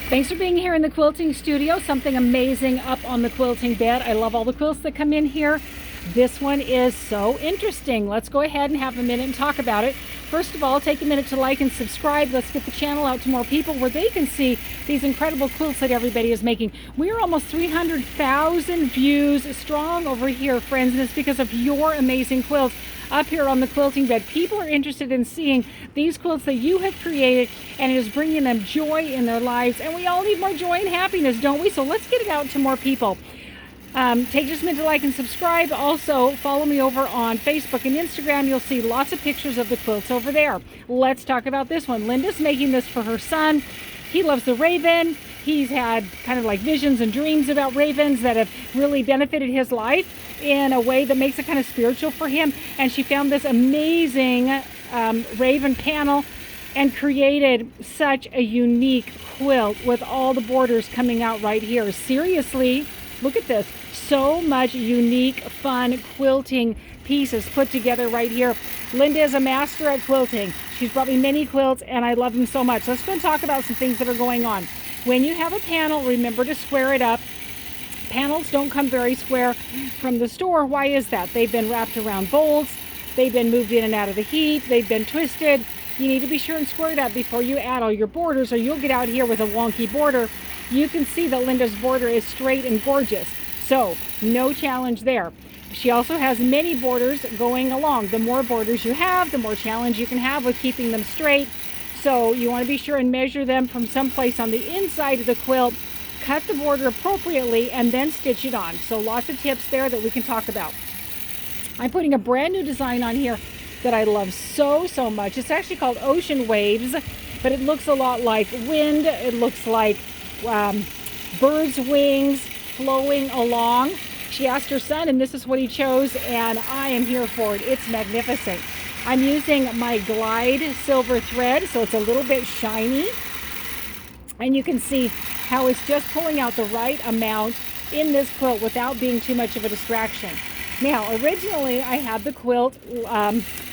Thanks for being here in the quilting studio. Something amazing up on the quilting bed. I love all the quilts that come in here. This one is so interesting. Let's go ahead and have a minute and talk about it. First of all, take a minute to like and subscribe. Let's get the channel out to more people where they can see these incredible quilts that everybody is making. We are almost 300,000 views strong over here, friends, and it's because of your amazing quilts up here on the quilting bed. People are interested in seeing these quilts that you have created, and it is bringing them joy in their lives. And we all need more joy and happiness, don't we? So let's get it out to more people. Take just a minute to like and subscribe. Also, follow me over on Facebook and Instagram. You'll see lots of pictures of the quilts over there. Let's talk about this one. Linda's making this for her son. He loves the raven. He's had kind of like visions and dreams about ravens that have really benefited his life in a way that makes it kind of spiritual for him. And she found this amazing raven panel and created such a unique quilt with all the borders coming out right here. Seriously, look at this. So much unique, fun quilting pieces put together right here. Linda is a master at quilting. She's brought me many quilts and I love them so much. Let's go and talk about some things that are going on. When you have a panel, remember to square it up. Panels don't come very square from the store. Why is that? They've been wrapped around bolts. They've been moved in and out of the heat. They've been twisted. You need to be sure and square it up before you add all your borders, or you'll get out here with a wonky border. You can see that Linda's border is straight and gorgeous. So no challenge there. She also has many borders going along. The more borders you have, the more challenge you can have with keeping them straight. So you want to be sure and measure them from someplace on the inside of the quilt. Cut the border appropriately and then stitch it on. So lots of tips there that we can talk about. I'm putting a brand new design on here that I love so much. It's actually called Ocean Waves, but it looks a lot like wind. It looks like birds' wings flowing along. She asked her son, and this is what he chose, and I am here for it. It's magnificent. I'm using my Glide silver thread, so it's a little bit shiny, and you can see how it's just pulling out the right amount in this quilt without being too much of a distraction. Now, originally I had the quilt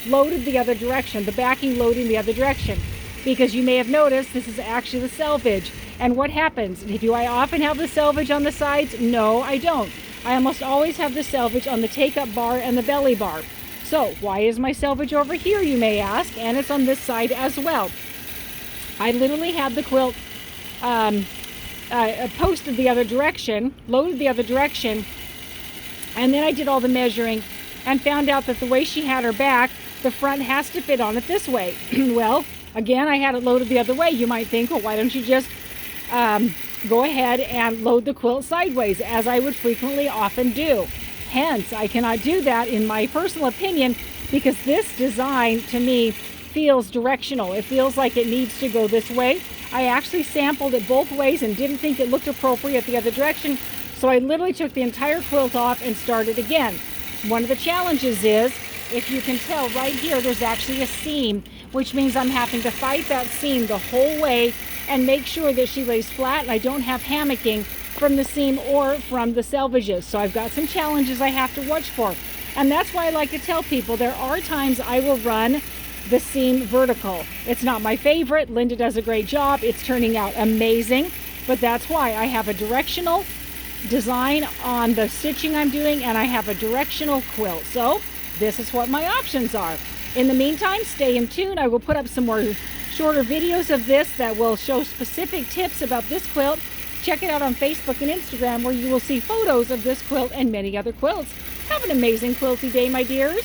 loaded the other direction, the backing loading the other direction, because you may have noticed this is actually the selvage. And what happens? Do I often have the selvage on the sides? No, I don't. I almost always have the selvage on the take-up bar and the belly bar. So why is my selvage over here, you may ask? And it's on this side as well. I literally had the quilt posted the other direction, loaded the other direction, and then I did all the measuring and found out that the way she had her back, the front has to fit on it this way. Well, again, I had it loaded the other way. You might think, well, why don't you just go ahead and load the quilt sideways, as I would frequently often do. Hence, I cannot do that in my personal opinion, because this design to me feels directional. It feels like it needs to go this way. I actually sampled it both ways and didn't think it looked appropriate the other direction, so I literally took the entire quilt off and started again. One of the challenges is, if you can tell right here, there's actually a seam, which means I'm having to fight that seam the whole way and make sure that she lays flat and I don't have hammocking from the seam or from the selvages. So I've got some challenges I have to watch for. And that's why I like to tell people there are times I will run the seam vertical. It's not my favorite. Linda does a great job. It's turning out amazing. But that's why I have a directional design on the stitching I'm doing, and I have a directional quilt. So this is what my options are. In the meantime, stay in tune. I will put up some more shorter videos of this that will show specific tips about this quilt. Check it out on Facebook and Instagram, where you will see photos of this quilt and many other quilts. Have an amazing quilty day, my dears.